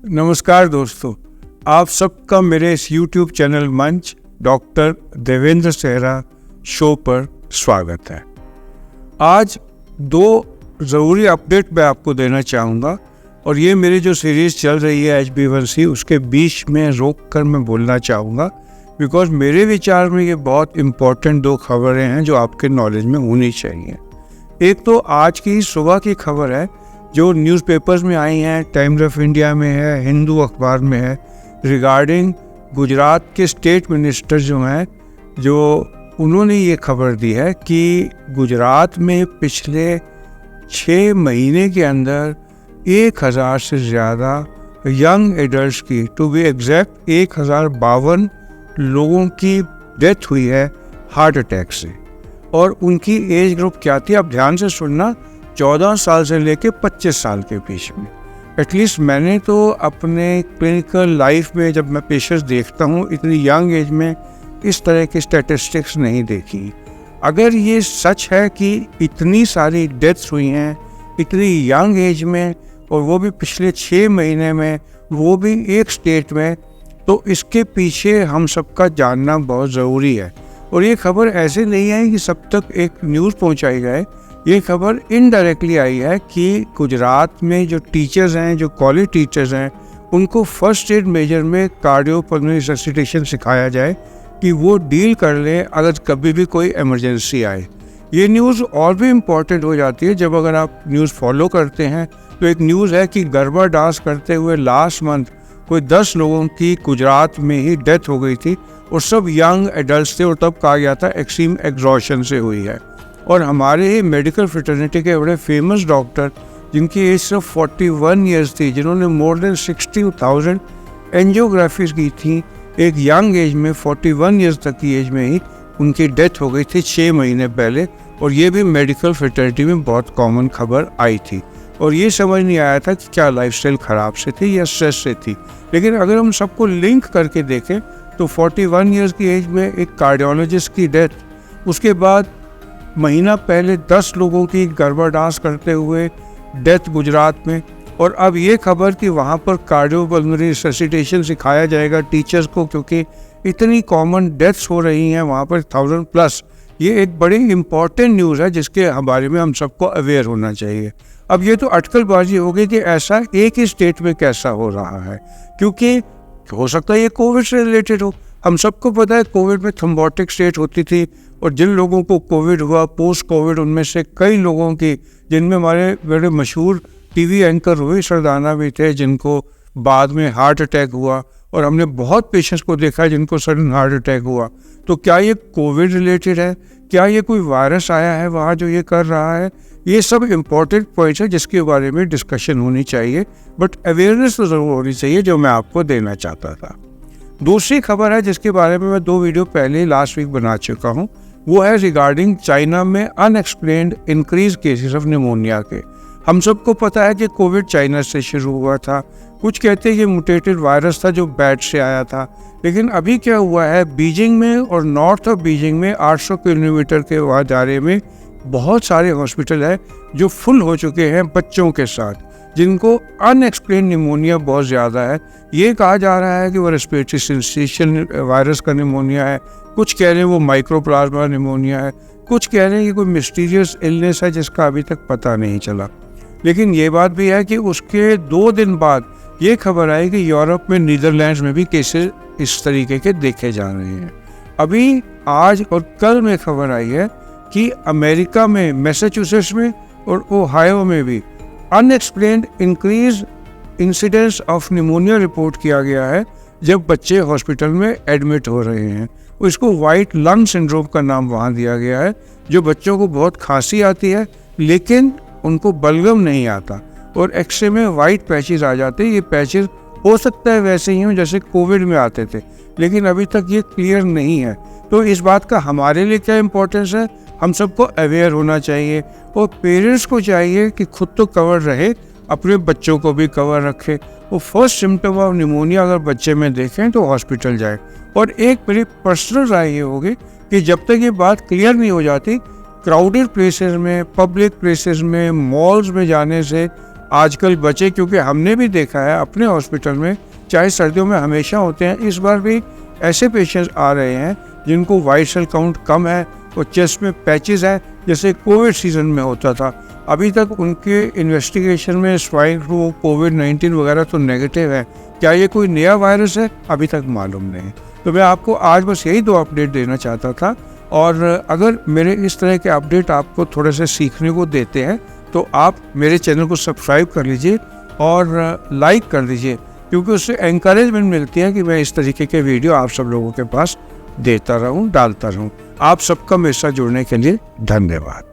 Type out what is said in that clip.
नमस्कार दोस्तों, आप सबका मेरे इस YouTube चैनल मंच डॉक्टर देवेंद्र सेहरा शो पर स्वागत है। आज दो ज़रूरी अपडेट मैं आपको देना चाहूँगा और ये मेरी जो सीरीज़ चल रही है HB1C उसके बीच में रोक कर मैं बोलना चाहूँगा, बिकॉज मेरे विचार में ये बहुत इम्पोर्टेंट दो खबरें हैं जो आपके नॉलेज में होनी चाहिए। एक तो आज की सुबह की खबर है जो न्यूज़पेपर्स में आई हैं, टाइम्स ऑफ इंडिया में है, हिंदू अखबार में है, रिगार्डिंग गुजरात के स्टेट मिनिस्टर जो हैं, जो उन्होंने ये खबर दी है कि गुजरात में पिछले 6 महीने के अंदर 1000 से ज़्यादा यंग एडल्ट्स की, टू बी एग्जैक्ट 1052 लोगों की डेथ हुई है हार्ट अटैक से। और उनकी एज ग्रुप क्या थी, आप ध्यान से सुनना, 14 साल से लेके 25 साल के बीच में। एटलीस्ट मैंने तो अपने क्लिनिकल लाइफ में जब मैं पेशेंट्स देखता हूँ इतनी यंग एज में इस तरह की स्टैटिस्टिक्स नहीं देखी। अगर ये सच है कि इतनी सारी डेथ्स हुई हैं इतनी यंग एज में और वो भी पिछले 6 महीने में, वो भी एक स्टेट में, तो इसके पीछे हम सबका जानना बहुत ज़रूरी है। और ये खबर ऐसे नहीं है कि सब तक एक न्यूज़ पहुँचाई जाए, ये खबर इनडायरेक्टली आई है कि गुजरात में जो टीचर्स हैं, जो कॉलेज टीचर्स हैं, उनको फर्स्ट एड मेजर में कार्डियोपल्मोनरी रिससिटेशन सिखाया जाए कि वो डील कर लें अगर कभी भी कोई इमरजेंसी आए। ये न्यूज़ और भी इम्पॉर्टेंट हो जाती है जब अगर आप न्यूज़ फॉलो करते हैं तो एक न्यूज़ है कि गरबा डांस करते हुए लास्ट मंथ कोई 10 लोगों की गुजरात में ही डेथ हो गई थी और सब यंग एडल्ट थे और तब कहा गया था एक्सट्रीम एग्जॉशन से हुई है। और हमारे ही मेडिकल फ्रेटर्निटी के बड़े फेमस डॉक्टर जिनकी एज सिर्फ 41 ईयर्स थी, जिन्होंने मोर देन 60,000 एंजियोग्राफीज की थी, एक यंग एज में 41 ईयर्स तक की एज में ही उनकी डेथ हो गई थी 6 महीने पहले। और ये भी मेडिकल फ्रेटर्निटी में बहुत कॉमन खबर आई थी और ये समझ नहीं आया था कि क्या लाइफस्टाइल ख़राब से थी या स्ट्रेस से थी। लेकिन अगर हम सबको लिंक करके देखें तो 41 ईयर्स की एज में एक कार्डियोलॉजिस्ट की डेथ, उसके बाद महीना पहले 10 लोगों की गरबा डांस करते हुए डेथ गुजरात में, और अब ये खबर कि वहाँ पर कार्डियोपल्मोनरी रिससिटेशन सिखाया जाएगा टीचर्स को क्योंकि इतनी कॉमन डेथ्स हो रही हैं वहाँ पर 1000+। ये एक बड़ी इम्पॉर्टेंट न्यूज़ है जिसके बारे में हम सबको अवेयर होना चाहिए। अब ये तो अटकलबाजी हो गई कि ऐसा एक ही स्टेट में कैसा हो रहा है, क्योंकि हो सकता है ये कोविड से रिलेटेड हो। हम सबको पता है कोविड में थ्रोम्बोटिक स्टेट होती थी और जिन लोगों को कोविड हुआ पोस्ट कोविड, उनमें से कई लोगों की, जिनमें हमारे बड़े मशहूर टीवी एंकर रोहित सरदाना भी थे, जिनको बाद में हार्ट अटैक हुआ, और हमने बहुत पेशेंट्स को देखा है जिनको सडन हार्ट अटैक हुआ। तो क्या ये कोविड रिलेटेड है, क्या ये कोई वायरस आया है वहाँ जो ये कर रहा है? ये सब इम्पोर्टेंट पॉइंट्स है जिसके बारे में डिस्कशन होनी चाहिए, बट अवेयरनेस तो ज़रूर होनी चाहिए जो मैं आपको देना चाहता था। दूसरी खबर है जिसके बारे में मैं 2 वीडियो पहले लास्ट वीक बना चुका हूँ, वो है रिगार्डिंग चाइना में unexplained increase cases of pneumonia के। हम सबको पता है कि कोविड चाइना से शुरू हुआ था, कुछ कहते हैं ये म्यूटेटेड वायरस था जो बैट से आया था, लेकिन अभी क्या हुआ है, बीजिंग में और नॉर्थ ऑफ बीजिंग में 800 किलोमीटर के दायरे में बहुत सारे हॉस्पिटल है जो फुल हो चुके हैं बच्चों के साथ, जिनको अनएक्सप्लेन निमोनिया बहुत ज़्यादा है। ये कहा जा रहा है कि वो रेस्पिरेटरी सिंसेशन वायरस का निमोनिया है, कुछ कह रहे हैं वो माइक्रोप्लाज्मा निमोनिया है, कुछ कह रहे हैं कि कोई मिस्टीरियस इलनेस है जिसका अभी तक पता नहीं चला। लेकिन ये बात भी है कि उसके 2 दिन बाद ये खबर आई कि यूरोप में, नीदरलैंड्स में भी केसेस इस तरीके के देखे जा रहे हैं। अभी आज और कल में खबर आई है कि अमेरिका में, मैसाचुसेट्स में और ओहायो में भी unexplained increase incidence of pneumonia report किया गया है जब बच्चे हॉस्पिटल में एडमिट हो रहे हैं। इसको वाइट लंग सिंड्रोम का नाम वहाँ दिया गया है, जो बच्चों को बहुत खांसी आती है लेकिन उनको बलगम नहीं आता और एक्सरे में वाइट पैचेस आ जाते हैं। ये पैचेस हो सकता है वैसे ही हों जैसे कोविड में आते थे, लेकिन अभी तक ये क्लियर नहीं है। तो इस बात का हमारे लिए क्या इम्पोर्टेंस है, हम सबको अवेयर होना चाहिए और पेरेंट्स को चाहिए कि खुद तो कवर रहे, अपने बच्चों को भी कवर रखे। वो फर्स्ट सिम्टम ऑफ निमोनिया अगर बच्चे में देखें तो हॉस्पिटल जाए। और एक मेरी पर्सनल राय ये होगी कि जब तक ये बात क्लियर नहीं हो जाती, क्राउडेड प्लेसेस में, पब्लिक प्लेसेस में, मॉल्स में जाने से आजकल बचे, क्योंकि हमने भी देखा है अपने हॉस्पिटल में, चाहे सर्दियों में हमेशा होते हैं, इस बार भी ऐसे पेशेंट्स आ रहे हैं जिनको वाइट सेल काउंट कम है और चेस्ट में पैचेस हैं, जैसे कोविड सीजन में होता था। अभी तक उनके इन्वेस्टिगेशन में स्वाइन फ्लू, कोविड-19 वगैरह तो नेगेटिव है। क्या ये कोई नया वायरस है, अभी तक मालूम नहीं। तो मैं आपको आज बस यही 2 अपडेट देना चाहता था। और अगर मेरे इस तरह के अपडेट आपको थोड़े से सीखने को देते हैं तो आप मेरे चैनल को सब्सक्राइब कर लीजिए और लाइक कर दीजिए, क्योंकि उससे एनकरेजमेंट मिलती है कि मैं इस तरीके के वीडियो आप सब लोगों के पास देता रहूं, डालता रहूं। आप सबका मेरे साथ जुड़ने के लिए धन्यवाद।